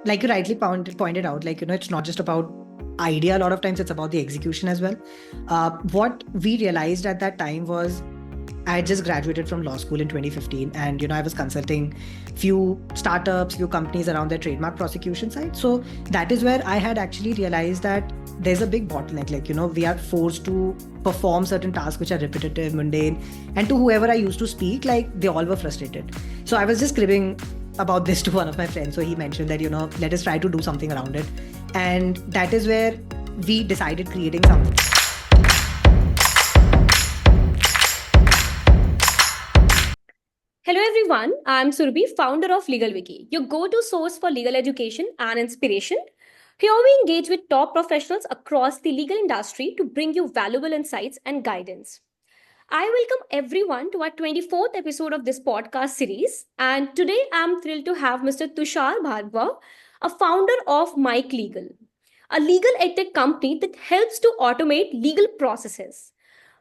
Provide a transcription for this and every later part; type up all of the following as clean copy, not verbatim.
Like you rightly pointed out, it's not just about idea. A lot of times it's about the execution as well. What we realized at that time was I had just graduated from law school in 2015, and I was consulting few startups, few companies around their trademark prosecution side. So that is where I had actually realized that there's a big bottleneck. We are forced to perform certain tasks which are repetitive, mundane, and to whoever I used to speak, they all were frustrated. So I was just cribbing about this to one of my friends. So he mentioned that let us try to do something around it, and that is where we decided creating something. Hello everyone, I'm Surbi, founder of LegalWiki, your go-to source for legal education and inspiration. Here we engage with top professionals across the legal industry to bring you valuable insights and guidance. I welcome everyone to our 24th episode of this podcast series, and today I'm thrilled to have Mr. Tushar Bhargava, a founder of MikeLegal, a legal edtech company that helps to automate legal processes.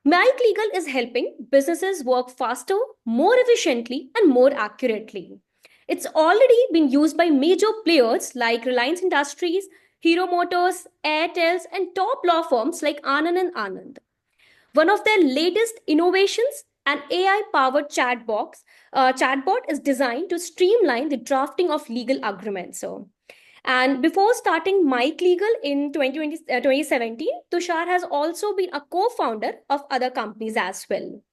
MikeLegal is helping businesses work faster, more efficiently, and more accurately. It's already been used by major players like Reliance Industries, Hero Motors, Airtels, and top law firms like Anand and Anand. One of their latest innovations, an AI-powered chatbot is designed to streamline the drafting of legal agreements. And before starting Mike Legal in 2017, Tushar has also been a co-founder of other companies as well.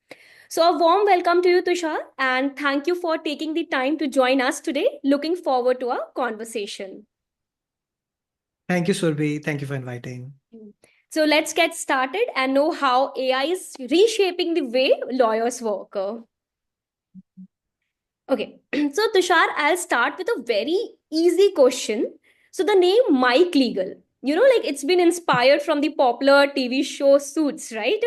So a warm welcome to you, Tushar, and thank you for taking the time to join us today. Looking forward to our conversation. Thank you, Surbi. Thank you for inviting. So let's get started and know how AI is reshaping the way lawyers work. Okay, so Tushar, I'll start with a very easy question. So the name Mike Legal, it's been inspired from the popular TV show Suits, right?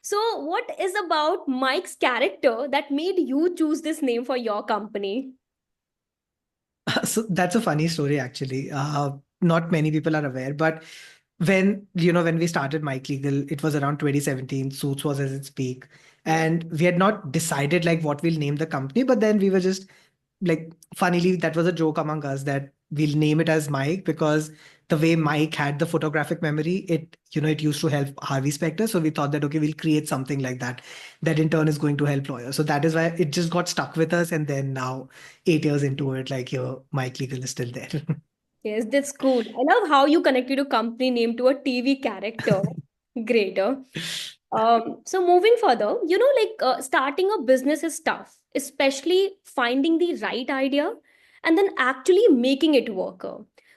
So what is about Mike's character that made you choose this name for your company? So that's a funny story, actually. Not many people are aware, but when we started Mike Legal, it was around 2017. Suits was at its peak, Yeah. and we had not decided what we'll name the company. But then we were just funnily, that was a joke among us that we'll name it as Mike because the way Mike had the photographic memory, it used to help Harvey Specter. So we thought that, okay, we'll create something like that, that in turn is going to help lawyers. So that is why it just got stuck with us. And then now, 8 years into it, your Mike Legal is still there. Yes, that's cool. I love how you connected a company name to a TV character. Great. So moving further, starting a business is tough, especially finding the right idea and then actually making it work.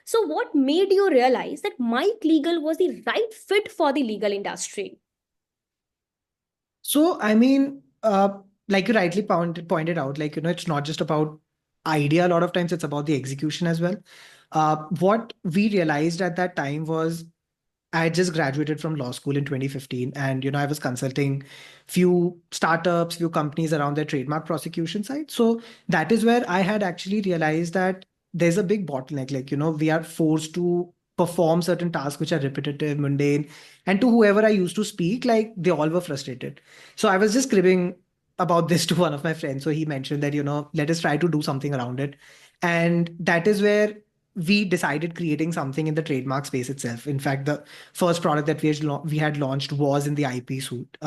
So what made you realize that Mike Legal was the right fit for the legal industry? So, I mean, like you rightly pointed out, it's not just about idea. A lot of times it's about the execution as well. What we realized at that time was I had just graduated from law school in 2015, and I was consulting few startups, few companies around their trademark prosecution side. So that is where I had actually realized that there's a big bottleneck. We are forced to perform certain tasks which are repetitive, mundane, and to whoever I used to speak, they all were frustrated. So I was just cribbing about this to one of my friends. So he mentioned that let us try to do something around it, and that is where we decided creating something in the trademark space itself. In fact, the first product that we had launched was in the IP suite,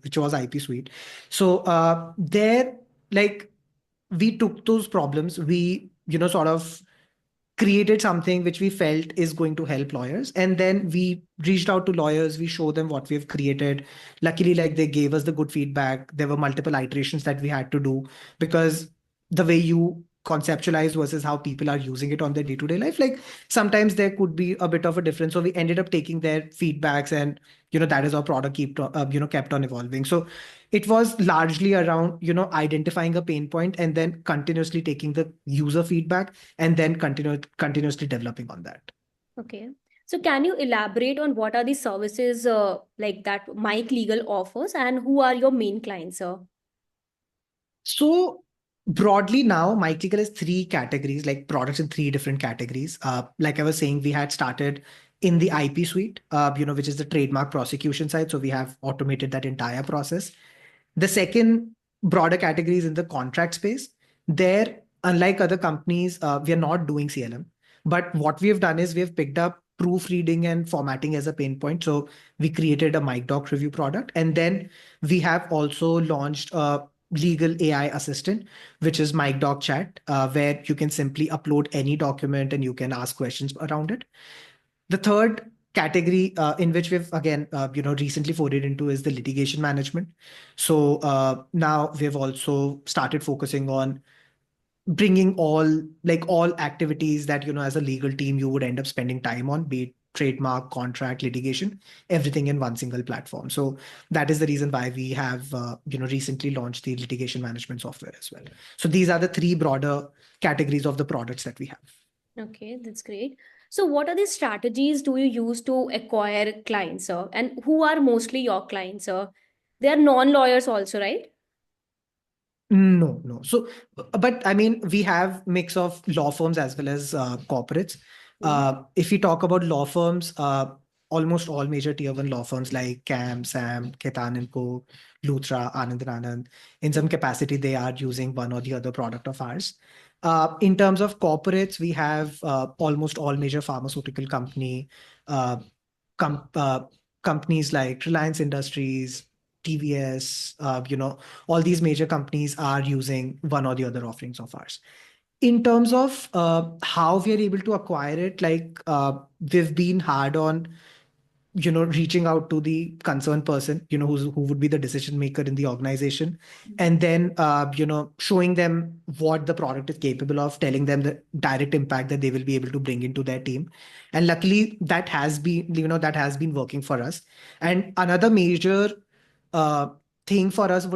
which was IP suite. So there, like we took those problems, we sort of created something which we felt is going to help lawyers, and then we reached out to lawyers, we showed them what we've created. Luckily, they gave us the good feedback. There were multiple iterations that we had to do because the way you conceptualize versus how people are using it on their day-to-day life, sometimes there could be a bit of a difference. So we ended up taking their feedbacks, and that is our product kept on evolving. So it was largely around identifying a pain point and then continuously taking the user feedback and then continuously developing on that. Okay. So can you elaborate on what are the services like that Mike Legal offers and who are your main clients, sir? So broadly now, MyClicker is three categories, like products in three different categories. Like I was saying, we had started in the IP suite, which is the trademark prosecution side. So we have automated that entire process. The second broader category is in the contract space. There, unlike other companies, we are not doing CLM. But what we have done is we have picked up proofreading and formatting as a pain point. So we created a MikeDoc review product. And then we have also launched a legal AI assistant, which is MikeDoc Chat, where you can simply upload any document and you can ask questions around it. The third category in which we've again recently forayed into is the litigation management. So now we've also started focusing on bringing all activities that as a legal team you would end up spending time on, be it trademark, contract, litigation, everything in one single platform. So that is the reason why we have recently launched the litigation management software as well. So these are the three broader categories of the products that we have. Okay, that's great. So what are the strategies do you use to acquire clients, sir? And who are mostly your clients, sir? They are non-lawyers also, right? No, no. So, but I mean, we have mix of law firms as well as corporates. Hmm. If we talk about law firms, almost all major tier one law firms like CAM, SAM, Ketan and Co, Luthra, Anand and Anand, in some capacity, they are using one or the other product of ours. In terms of corporates, we have almost all major pharmaceutical uh, com- uh, companies like Reliance Industries, TVS, all these major companies are using one or the other offerings of ours. In terms of how we are able to acquire it, we've been hard on reaching out to the concerned person, who would be the decision maker in the organization, and then showing them what the product is capable of, telling them the direct impact that they will be able to bring into their team. And luckily that has been working for us. And another major uh, thing for us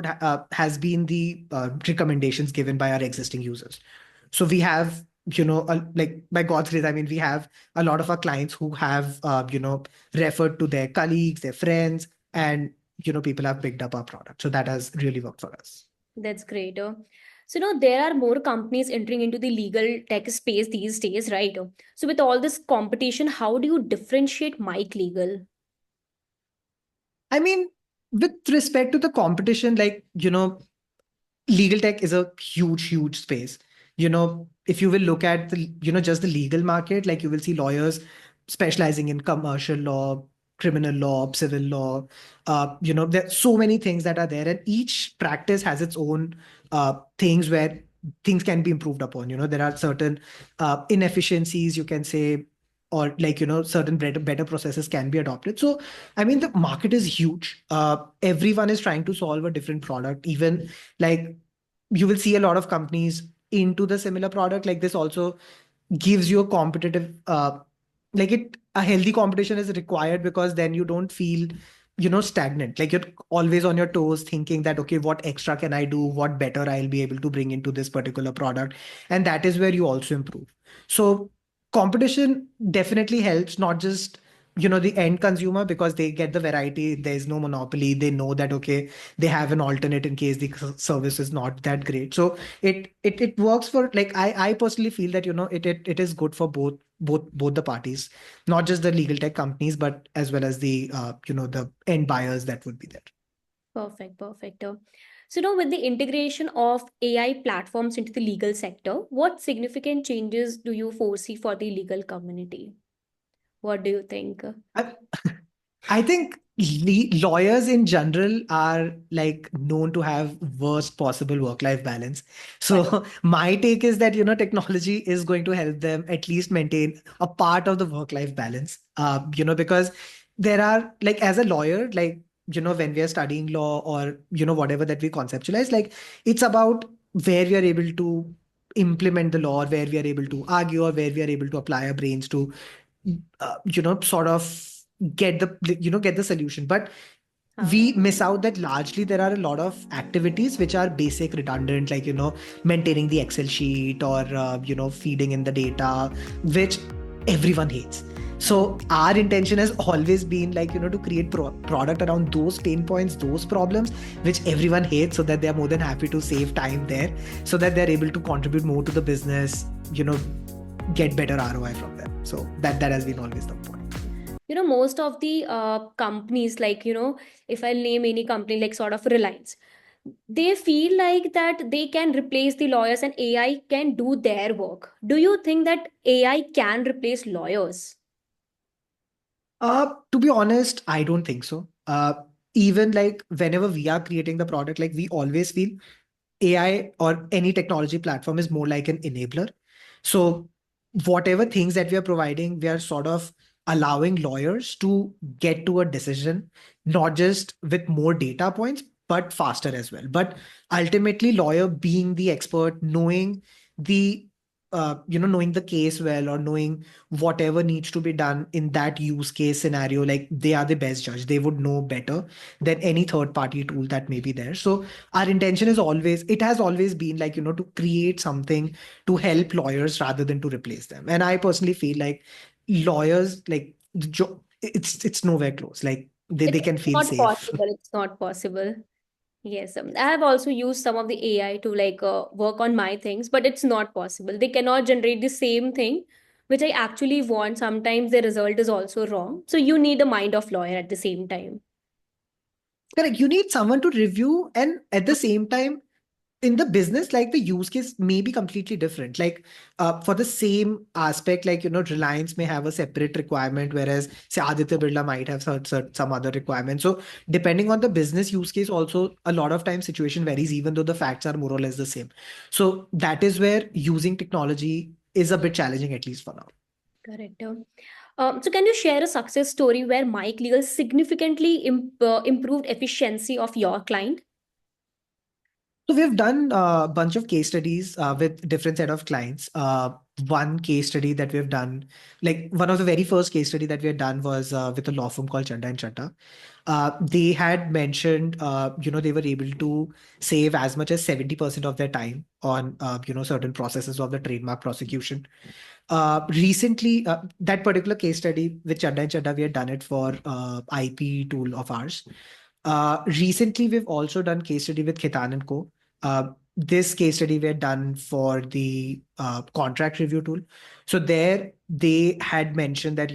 has been the recommendations given by our existing users. So we have, like by God's grace, I mean, we have a lot of our clients who have, referred to their colleagues, their friends, and, people have picked up our product. So that has really worked for us. That's great. So now there are more companies entering into the legal tech space these days, right? So with all this competition, how do you differentiate Mike Legal? I mean, with respect to the competition, legal tech is a huge, huge space. If you will look at just the legal market, like you will see lawyers specializing in commercial law, criminal law, civil law. There's so many things that are there, and each practice has its own things where things can be improved upon. There are certain inefficiencies, you can say, or certain better processes can be adopted. So, I mean, the market is huge. Everyone is trying to solve a different product. Even like you will see a lot of companies into the similar product. Like this also gives you a competitive a healthy competition is required, because then you don't feel stagnant. Like you're always on your toes thinking that, okay, what extra can I do, what better I'll be able to bring into this particular product. And that is where you also improve. So competition definitely helps, not just the end consumer, because they get the variety, there's no monopoly, they know that, okay, they have an alternate in case the service is not that great. So it works for, like, I personally feel that it is good for both the parties, not just the legal tech companies, but as well as the the end buyers that would be there. Perfect, perfect. So now with the integration of AI platforms into the legal sector, what significant changes do you foresee for the legal community? What do you think? I, I think lawyers in general are like known to have worst possible work-life balance. Correct. So my take is that technology is going to help them at least maintain a part of the work-life balance. Because there are, like, as a lawyer, like when we are studying law, or whatever that we conceptualize, like it's about where we are able to implement the law, or where we are able to argue, or where we are able to apply our brains to sort of get the solution. But हाँ. we miss out that largely there are a lot of activities which are basic redundant, like maintaining the Excel sheet, or feeding in the data, which everyone hates. So our intention has always been, like to create product around those pain points, those problems which everyone hates, so that they are more than happy to save time there, so that they're able to contribute more to the business, get better ROI from them. So that has been always the point. Most of the companies, like, if I name any company like sort of Reliance, They feel like that they can replace the lawyers and AI can do their work. Do you think that AI can replace lawyers? To be honest, I don't think so. Even like whenever we are creating the product, like we always feel AI or any technology platform is more like an enabler. So whatever things that we are providing, we are sort of allowing lawyers to get to a decision, not just with more data points, but faster as well. But ultimately, lawyer being the expert, knowing the knowing the case well, or knowing whatever needs to be done in that use case scenario, like they are the best judge. They would know better than any third party tool that may be there. So our intention is always, it has always been like, to create something to help lawyers rather than to replace them. And I personally feel like lawyers, like it's nowhere close. Like they It's can feel not safe. possible. It's not possible. Yes, I have also used some of the AI to like work on my things, but it's not possible. They cannot generate the same thing which I actually want. Sometimes the result is also wrong. So you need a mind of lawyer at the same time. Correct. You need someone to review, and at the same time, in the business, like the use case may be completely different. Like for the same aspect, like Reliance may have a separate requirement, whereas say Aditya Birla might have some other requirement. So depending on the business use case, also a lot of times situation varies, even though the facts are more or less the same. So that is where using technology is a bit challenging, at least for now. Correct. So can you share a success story where Mike Legal significantly improved efficiency of your client? So we've done a bunch of case studies with different set of clients. One case study that we've done, like one of the very first case study that we had done was with a law firm called Chanda and Chanda. They had mentioned, they were able to save as much as 70% of their time on, certain processes of the trademark prosecution. Recently, that particular case study with Chanda and Chanda, we had done it for IP tool of ours. Recently, we've also done case study with Khitan and Co. This case study we had done for the contract review tool. So there they had mentioned that,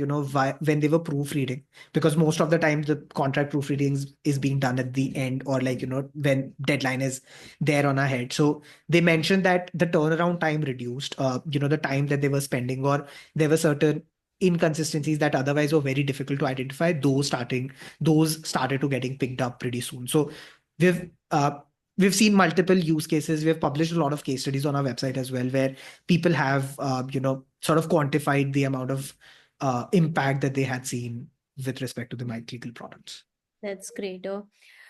when they were proofreading, because most of the time the contract proofreading is being done at the end, or like, when deadline is there on our head. So they mentioned that the turnaround time reduced, the time that they were spending, or there were certain inconsistencies that otherwise were very difficult to identify. Those started to getting picked up pretty soon. So we've uh, we've seen multiple use cases. We have published a lot of case studies on our website as well, where people have sort of quantified the amount of impact that they had seen with respect to the MikeLegal products. That's great.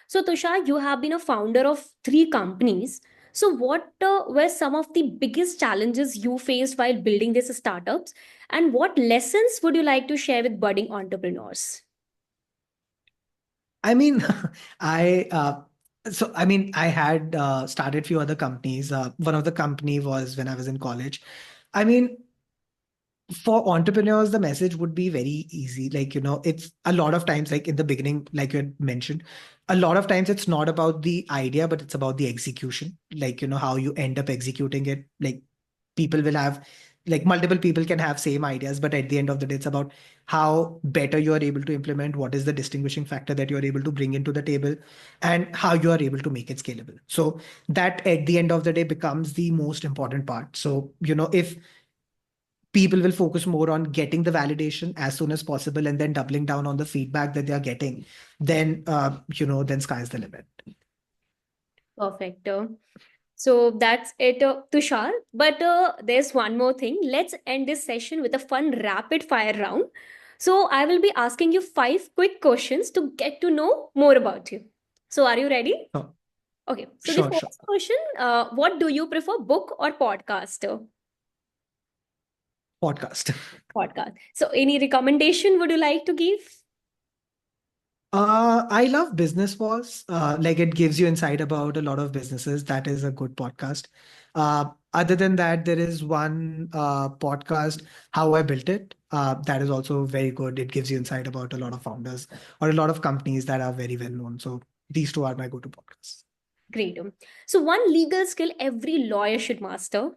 So, Tushar, you have been a founder of three companies. So, what were some of the biggest challenges you faced while building these startups? And what lessons would you like to share with budding entrepreneurs? I mean, I had started few other companies. One of the company was when I was in college. I mean, for entrepreneurs, the message would be very easy. Like, it's a lot of times, like in the beginning, like you had mentioned, a lot of times it's not about the idea, but it's about the execution. Like, how you end up executing it. Like, people will have, like, multiple people can have same ideas, but at the end of the day, it's about how better you are able to implement, what is the distinguishing factor that you're able to bring into the table, and how you are able to make it scalable. So that at the end of the day becomes the most important part. So, if people will focus more on getting the validation as soon as possible and then doubling down on the feedback that they are getting, then then sky's the limit. Perfect. So that's it, Tushar. But there's one more thing. Let's end this session with a fun rapid fire round. So I will be asking you five quick questions to get to know more about you. So are you ready? Oh, Okay. So the sure, sure. first question, what do you prefer, book or podcast? Podcast. Podcast. So any recommendation would you like to give? I love Business Wars. Like, it gives you insight about a lot of businesses. That is a good podcast. Other than that, there is one podcast, How I Built It. That is also very good. It gives you insight about a lot of founders or a lot of companies that are very well known. So these two are my go-to podcasts. Great. So one legal skill every lawyer should master.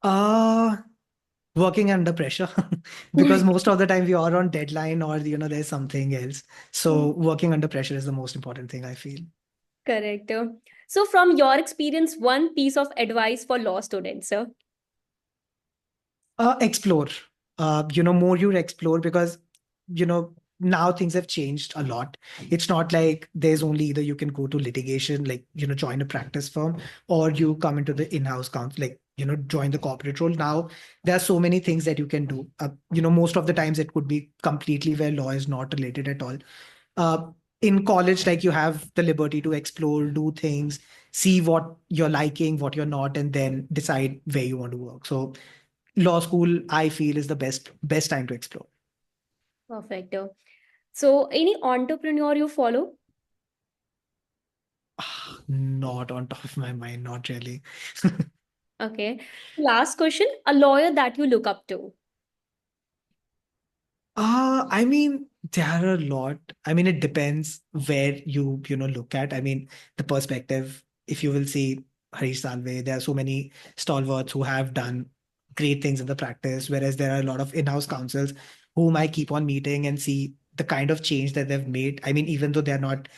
Uh, Working under pressure, because most of the time we are on deadline, or there's something else. So working under pressure is the most important thing, I feel. Correct. So, from your experience, one piece of advice for law students, sir. Explore. More you explore because, now things have changed a lot. It's not like there's only either you can go to litigation, like, join a practice firm, or you come into the in-house counsel, like, join the corporate role. Now, there are so many things that you can do. Most of the times it could be completely where law is not related at all. uh, in college, like you have the liberty to explore, do things, see what you're liking, what you're not, and then decide where you want to work. So law school, I feel, is the best time to explore. Perfect. So, any entrepreneur you follow? Not on top of my mind, not really. Okay. Last question, a lawyer that you look up to. I mean, there are a lot. I mean, it depends where you look at. I mean, the perspective. If you will see Harish Salve, there are so many stalwarts who have done great things in the practice, whereas there are a lot of in-house counsels whom I keep on meeting and see the kind of change that they've made. I mean, even though they're not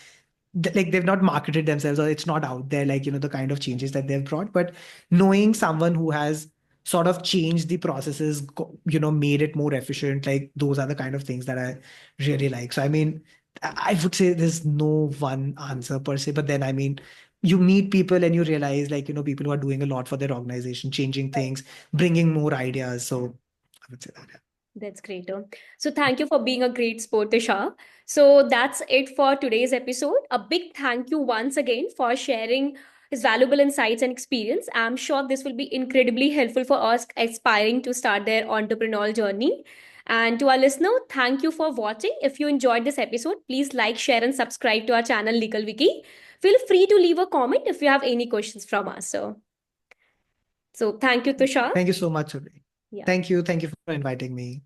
like they've not marketed themselves or it's not out there, like the kind of changes that they've brought, but knowing someone who has sort of changed the processes, made it more efficient, like those are the kind of things that I really like. So I mean, I would say there's no one answer per se, but then I mean, you meet people and you realize, like, people who are doing a lot for their organization, changing things, bringing more ideas. So I would say that, yeah. That's great. So thank you for being a great sport, Tushar. So that's it for today's episode. A big thank you once again for sharing his valuable insights and experience. I'm sure this will be incredibly helpful for us aspiring to start their entrepreneurial journey. And to our listener, thank you for watching. If you enjoyed this episode, please like, share, and subscribe to our channel LegalWiki. Feel free to leave a comment if you have any questions from us. So thank you, Tushar. Thank you so much, Survi. Yeah. Thank you for inviting me.